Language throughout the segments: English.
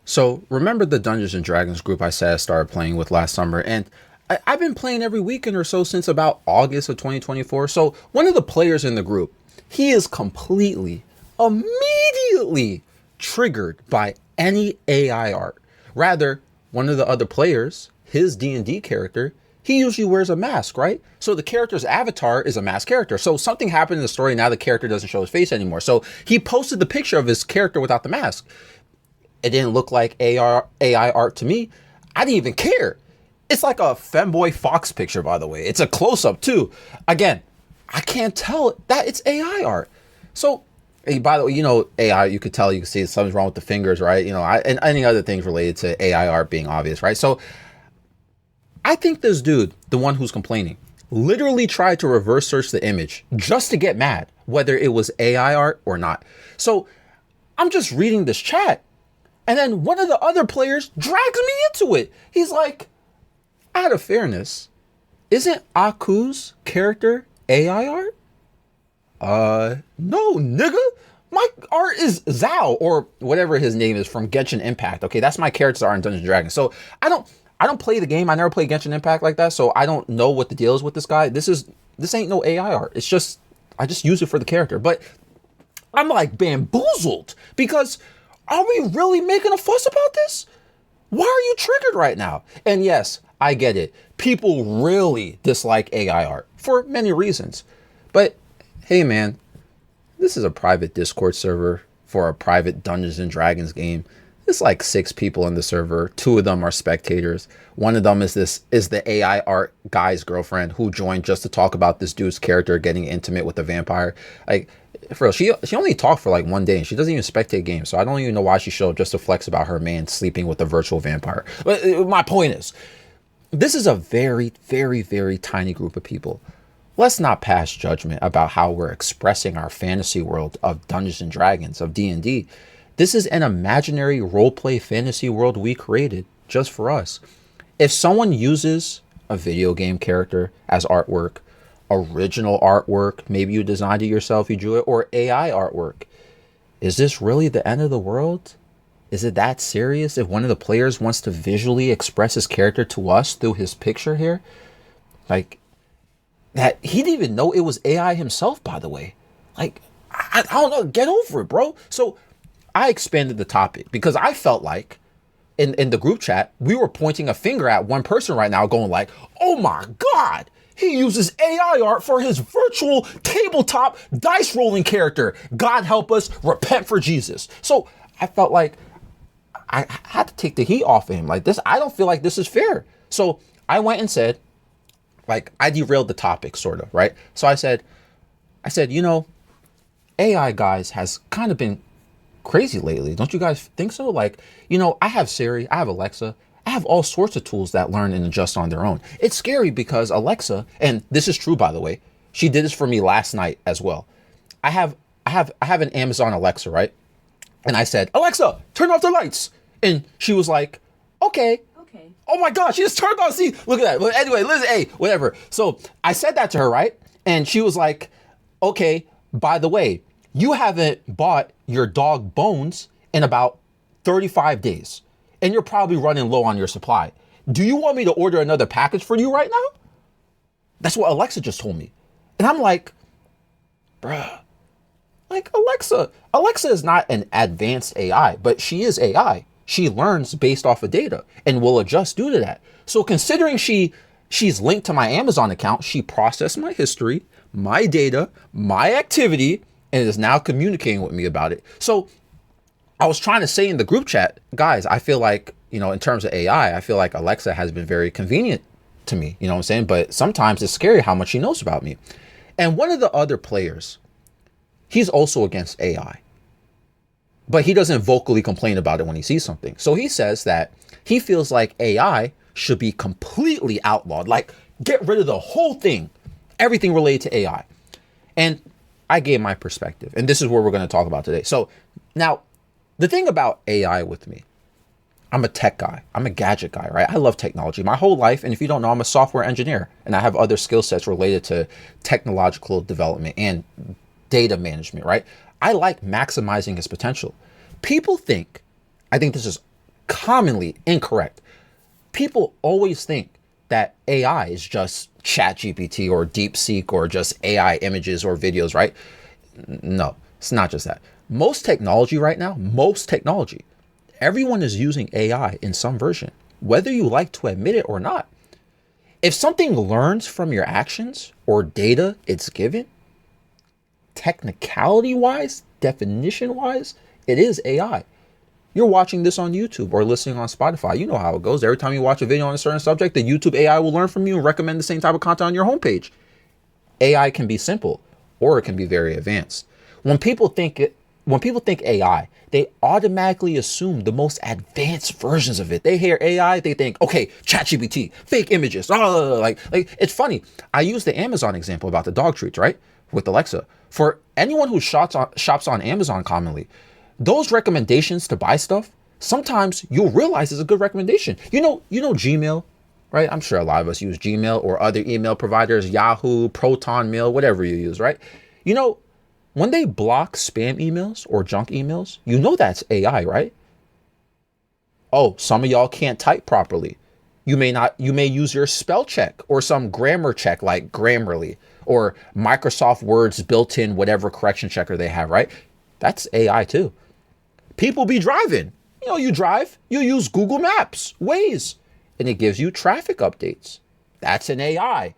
So remember the Dungeons and Dragons group I said I started playing with last summer, and I've been playing every weekend or so since about August of 2024. So one of the players in the group, he is completely, immediately triggered by any AI art. Rather, one of the other players, his D&D character, he usually wears a mask, right? So the character's avatar is a masked character. So something happened in the story. Now the character doesn't show his face anymore. So he posted the picture of his character without the mask. It didn't look like AI art to me. I didn't even care. It's like a femboy fox picture, by the way. It's a close-up too. Again, I can't tell that it's AI art. So, hey, by the way, AI, you could tell, you can see something's wrong with the fingers, right? And any other things related to AI art being obvious, right? So I think this dude, the one who's complaining, literally tried to reverse search the image just to get mad, whether it was AI art or not. So I'm just reading this chat. And then one of the other players drags me into it. He's like, out of fairness, isn't Aku's character AI art? No, nigga. My art is Zhao, or whatever his name is, from Genshin Impact. Okay, that's my character's art in Dungeons and Dragons. So I don't play the game. I never played Genshin Impact like that. So I don't know what the deal is with this guy. This ain't no AI art. It's just, I just use it for the character. But I'm like bamboozled because are we really making a fuss about this? Why are you triggered right now? And yes, I get it. People really dislike AI art for many reasons. But hey, man, this is a private Discord server for a private Dungeons and Dragons game. There's like 6 people in the server. 2 of them are spectators. One of them is the AI art guy's girlfriend who joined just to talk about this dude's character getting intimate with a vampire. Like, for real, she only talked for like one day and she doesn't even spectate games. So I don't even know why she showed just to flex about her man sleeping with a virtual vampire. But my point is, this is a very, very, very tiny group of people. Let's not pass judgment about how we're expressing our fantasy world of Dungeons and Dragons, of D&D. This is an imaginary roleplay fantasy world we created just for us. If someone uses a video game character as artwork, original artwork, maybe you designed it yourself, you drew it, or AI artwork, is this really the end of the world? Is it that serious if one of the players wants to visually express his character to us through his picture here? Like, that he didn't even know it was AI himself, by the way. Like, I don't know, get over it, bro. So I expanded the topic because I felt like in the group chat, we were pointing a finger at one person right now going like, oh my God, he uses AI art for his virtual tabletop dice rolling character. God help us, repent for Jesus. So I felt like I had to take the heat off of him. Like this, I don't feel like this is fair. So I went and said, like, I derailed the topic sort of, right? So I said, AI guys has kind of been crazy lately. Don't you guys think so? Like, I have Siri, I have Alexa, I have all sorts of tools that learn and adjust on their own. It's scary because Alexa, and this is true, by the way, she did this for me last night as well. I have an Amazon Alexa, right? And I said, Alexa, turn off the lights. And she was like, okay. Oh my God, she just turned on. See, look at that. But anyway, listen, hey, whatever. So I said that to her, right? And she was like, okay, by the way, you haven't bought your dog Bones in about 35 days. And you're probably running low on your supply. Do you want me to order another package for you right now? That's what Alexa just told me. And I'm like, bruh, like Alexa is not an advanced AI, but she is AI. She learns based off of data and will adjust due to that. So considering she's linked to my Amazon account, she processed my history, my data, my activity, and is now communicating with me about it. So I was trying to say in the group chat, guys, I feel like, in terms of AI, I feel like Alexa has been very convenient to me, you know what I'm saying? But sometimes it's scary how much she knows about me. And one of the other players, he's also against AI. But he doesn't vocally complain about it when he sees something. So he says that he feels like AI should be completely outlawed. Like, get rid of the whole thing, everything related to AI. And I gave my perspective. And this is what we're going to talk about today. So now, the thing about AI with me, I'm a tech guy. I'm a gadget guy, right? I love technology my whole life. And if you don't know, I'm a software engineer. And I have other skill sets related to technological development and data management, right? I like maximizing his potential. People think, I think this is commonly incorrect. People always think that AI is just ChatGPT or DeepSeek or just AI images or videos, right? No, it's not just that. Most technology right now, everyone is using AI in some version, whether you like to admit it or not. If something learns from your actions or data it's given, technicality wise, definition wise, it is AI. You're watching this on YouTube or listening on Spotify. You know how it goes. Every time you watch a video on a certain subject, the YouTube AI will learn from you and recommend the same type of content on your homepage. AI can be simple or it can be very advanced. When people think AI, they automatically assume the most advanced versions of it. They hear AI, they think, okay, ChatGPT, fake images. Like it's funny. I use the Amazon example about the dog treats, right? With Alexa. For anyone who shops on Amazon commonly, those recommendations to buy stuff, sometimes you'll realize it's a good recommendation. You know Gmail, right? I'm sure a lot of us use Gmail or other email providers, Yahoo, Proton Mail, whatever you use, right? You know, when they block spam emails or junk emails, you know that's AI, right? Oh, some of y'all can't type properly. You may use your spell check or some grammar check like Grammarly or Microsoft Word's built-in whatever correction checker they have, right? That's AI too. People be driving. You drive, you use Google Maps, Waze, and it gives you traffic updates. That's an AI.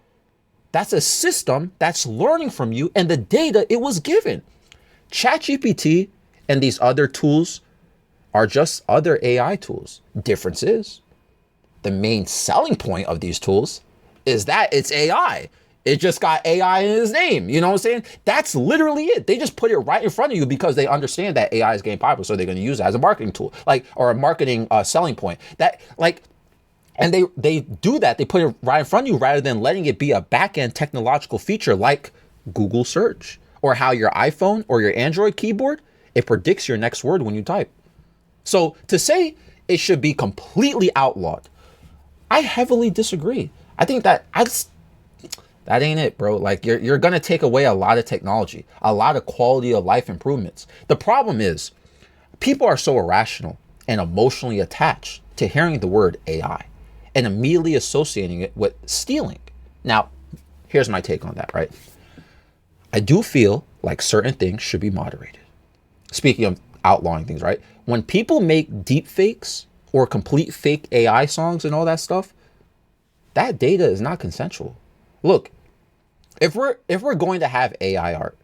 That's a system that's learning from you and the data it was given. ChatGPT and these other tools are just other AI tools. Difference is, the main selling point of these tools is that it's AI. It just got AI in his name. You know what I'm saying? That's literally it. They just put it right in front of you because they understand that AI is getting popular. So they're going to use it as a marketing tool, or a marketing selling point. And they do that. They put it right in front of you rather than letting it be a back-end technological feature like Google search or how your iPhone or your Android keyboard, it predicts your next word when you type. So to say it should be completely outlawed, I heavily disagree. I think that ain't it, bro. Like you're going to take away a lot of technology, a lot of quality of life improvements. The problem is people are so irrational and emotionally attached to hearing the word AI and immediately associating it with stealing. Now, here's my take on that, right? I do feel like certain things should be moderated. Speaking of outlawing things, right? When people make deep fakes or complete fake AI songs and all that stuff, that data is not consensual. Look, if we're going to have AI art,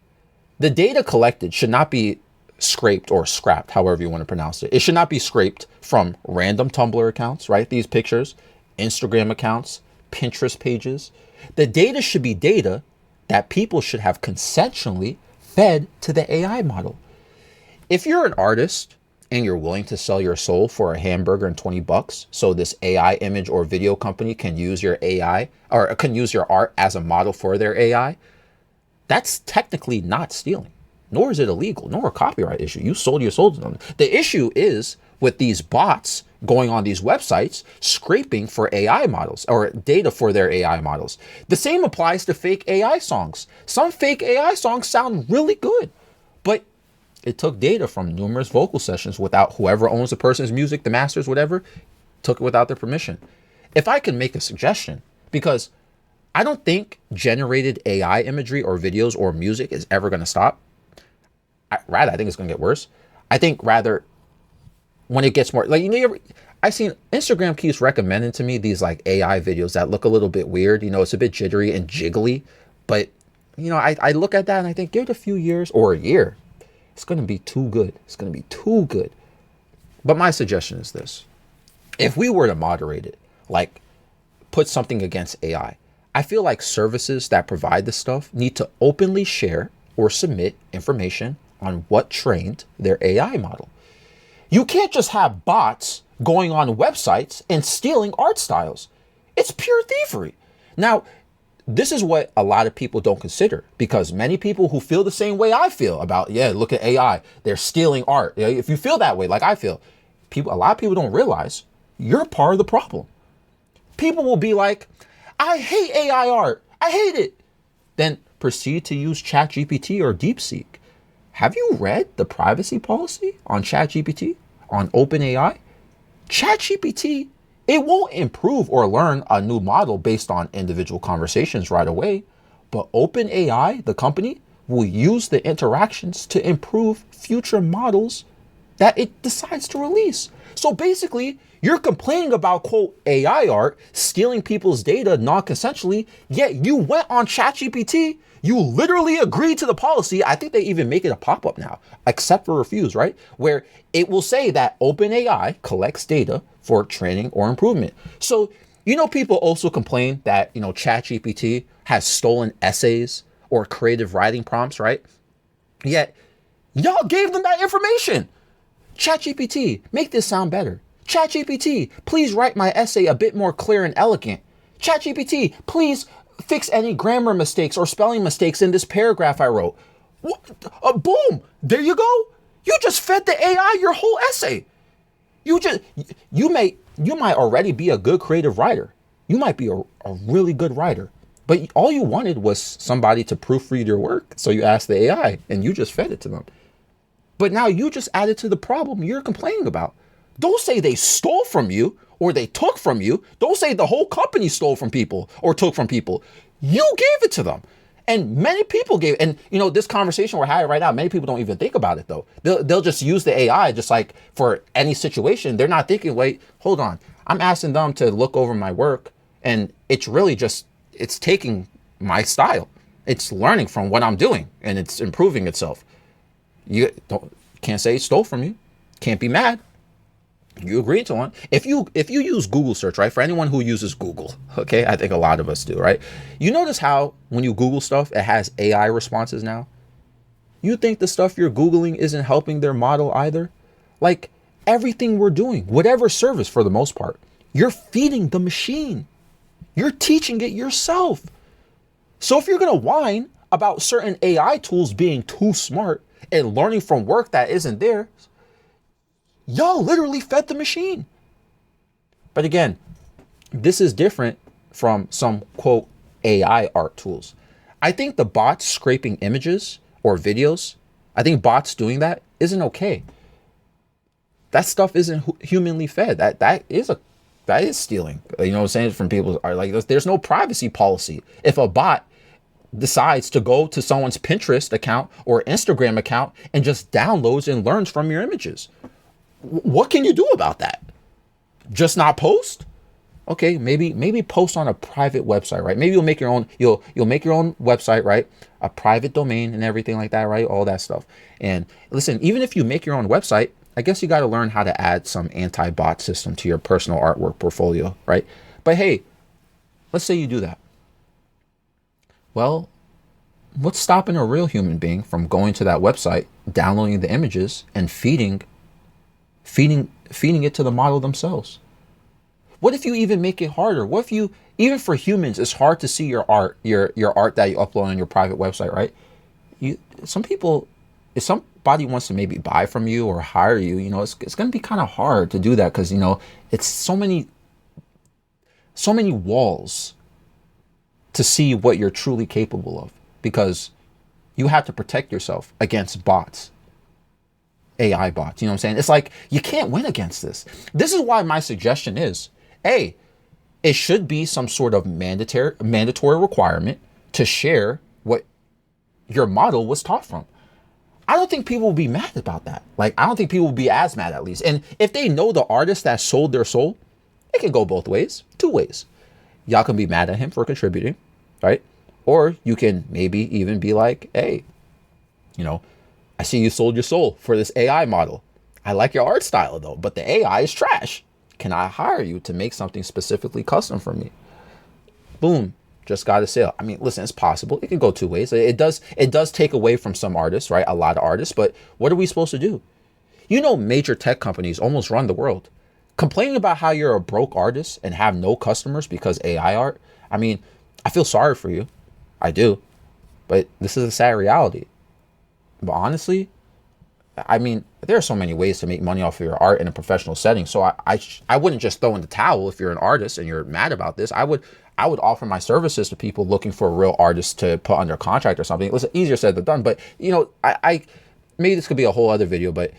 the data collected should not be scraped or scrapped, however you want to pronounce it. It should not be scraped from random Tumblr accounts, right? These pictures, Instagram accounts, Pinterest pages. The data should be data that people should have consensually fed to the AI model. If you're an artist and you're willing to sell your soul for a hamburger and $20 so this AI image or video company can use your AI or can use your art as a model for their AI, that's technically not stealing, nor is it illegal, nor a copyright issue. You sold your soul to them. The issue is with these bots going on these websites, scraping for AI models or data for their AI models. The same applies to fake AI songs. Some fake AI songs sound really good, but it took data from numerous vocal sessions without whoever owns the person's music, the masters, whatever, took it without their permission. If I can make a suggestion, because I don't think generated AI imagery or videos or music is ever going to stop. I think it's going to get worse. I think rather when it gets more like, I've seen Instagram keeps recommending to me these like AI videos that look a little bit weird. It's a bit jittery and jiggly, but I look at that and I think give it a few years or a year. It's going to be too good. It's going to be too good. But my suggestion is this. If we were to moderate it, like put something against AI, I feel like services that provide this stuff need to openly share or submit information on what trained their AI model. You can't just have bots going on websites and stealing art styles. It's pure thievery. Now, this is what a lot of people don't consider, because many people who feel the same way I feel about, look at AI, they're stealing art. If you feel that way, like I feel, a lot of people don't realize you're part of the problem. People will be like, I hate AI art. I hate it. Then proceed to use ChatGPT or DeepSeek. Have you read the privacy policy on ChatGPT, on OpenAI? ChatGPT, it won't improve or learn a new model based on individual conversations right away, but OpenAI, the company, will use the interactions to improve future models that it decides to release. So basically, you're complaining about, quote, AI art stealing people's data non-consensually, yet you went on ChatGPT, you literally agreed to the policy. I think they even make it a pop-up now, accept or refuse, right? Where it will say that OpenAI collects data for training or improvement. So, people also complain that, ChatGPT has stolen essays or creative writing prompts, right? Yet, y'all gave them that information. ChatGPT, make this sound better. ChatGPT, please write my essay a bit more clear and elegant. ChatGPT, please fix any grammar mistakes or spelling mistakes in this paragraph I wrote. Boom, there you go. You just fed the AI your whole essay. You might already be a good creative writer. You might be a really good writer, but all you wanted was somebody to proofread your work. So you asked the AI and you just fed it to them. But now you just added to the problem you're complaining about. Don't say they stole from you or they took from you. Don't say the whole company stole from people or took from people. You gave it to them. And many people gave, and this conversation we're having right now, many people don't even think about it though. They'll just use the AI just like for any situation. They're not thinking, wait, hold on. I'm asking them to look over my work and it's really just, it's taking my style. It's learning from what I'm doing and it's improving itself. You can't say it stole from you. Can't be mad. You agreed to one. If you use Google search, right? For anyone who uses Google, okay, I think a lot of us do, right? You notice how when you Google stuff, it has AI responses now. You think the stuff you're Googling isn't helping their model either? Like everything we're doing, whatever service for the most part, you're feeding the machine. You're teaching it yourself. So if you're gonna whine about certain AI tools being too smart and learning from work that isn't there, y'all literally fed the machine. But again, this is different from some, quote, AI art tools. I think the bots scraping images or videos, I think bots doing that isn't okay. That stuff isn't humanly fed. That is stealing. You know what I'm saying? From people are like, there's no privacy policy. If a bot decides to go to someone's Pinterest account or Instagram account and just downloads and learns from your images, what can you do about that? Just not post? Okay, maybe post on a private website, right? Maybe you'll make your own, you'll make your own website, right? A private domain and everything like that, right? All that stuff. And listen, even if you make your own website, I guess you got to learn how to add some anti-bot system to your personal artwork portfolio, right? But hey, let's say you do that. Well, what's stopping a real human being from going to that website, downloading the images and feeding it to the model themselves? What if you even make it harder? What if you, even for humans, it's hard to see your art, your art that you upload on your private website, right? Some people, if somebody wants to maybe buy from you or hire you, it's going to be kind of hard to do that because, it's so many walls to see what you're truly capable of because you have to protect yourself against bots. AI bots, you know what I'm saying? It's like, you can't win against this. This is why my suggestion is, A, it should be some sort of mandatory requirement to share what your model was taught from. I don't think people will be mad about that. Like, I don't think people will be as mad at least. And if they know the artist that sold their soul, it can go both ways, two ways. Y'all can be mad at him for contributing, right? Or you can maybe even be like, hey, I see you sold your soul for this AI model. I like your art style though, but the AI is trash. Can I hire you to make something specifically custom for me? Boom, just got a sale. I mean, listen, it's possible. It can go two ways. It does take away from some artists, right? A lot of artists, but what are we supposed to do? Major tech companies almost run the world. Complaining about how you're a broke artist and have no customers because AI art. I mean, I feel sorry for you. I do. But this is a sad reality. But honestly, I mean, there are so many ways to make money off of your art in a professional setting. So I wouldn't just throw in the towel if you're an artist and you're mad about this. I would offer my services to people looking for a real artist to put under contract or something. It's easier said than done. But, I maybe this could be a whole other video, but,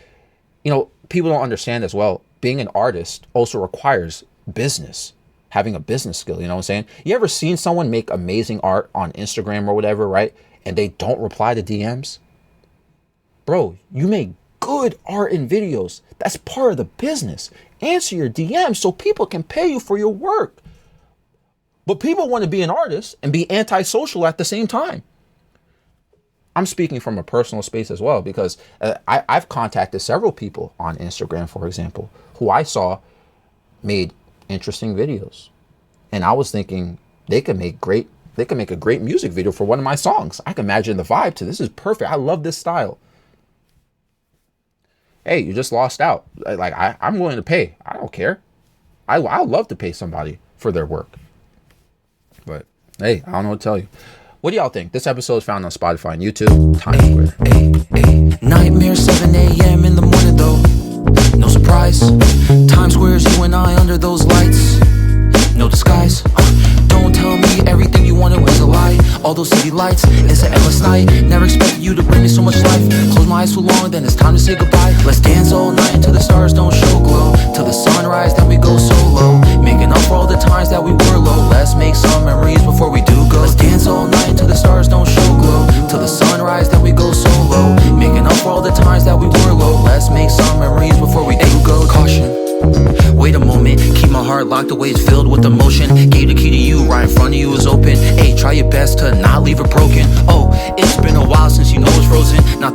people don't understand as well. being an artist also requires business, having a business skill. You know what I'm saying? You ever seen someone make amazing art on Instagram or whatever, right? And they don't reply to DMs? Bro, you make good art and videos. That's part of the business. Answer your DMs so people can pay you for your work. But people want to be an artist and be antisocial at the same time. I'm speaking from a personal space as well, because I've contacted several people on Instagram, for example, who I saw made interesting videos. And I was thinking they could make a great music video for one of my songs. I can imagine the vibe to this. Is perfect. I love this style. Hey, you just lost out. Like, I'm willing to pay. I don't care. I'd love to pay somebody for their work. But hey, I don't know what to tell you. What do y'all think? This episode is found on Spotify and YouTube. Times Square. Nightmare 7 a.m. in the morning though. No surprise. Times Square's you and I under those lights. No disguise. Don't tell me everything you wanted was a lie. All those city lights, it's an endless night. Never expected you to bring me so much life. Close my eyes too long, then it's time to say goodbye. Let's dance all night until the stars don't show glow. Till the sunrise, then we go solo. Making up for all the times that we were low. Let's make some memories before we do go. Let's dance all night until the stars don't show glow. Till the sunrise, then we go solo. Making up for all the times that we were low. Let's make some memories before we do go. Caution. Wait a moment, keep my heart locked away, it's filled with emotion. Gave the key to you, right in front of you is open. Hey, try your best to not leave it broken. Oh, it's been a while since you know it's frozen. Not the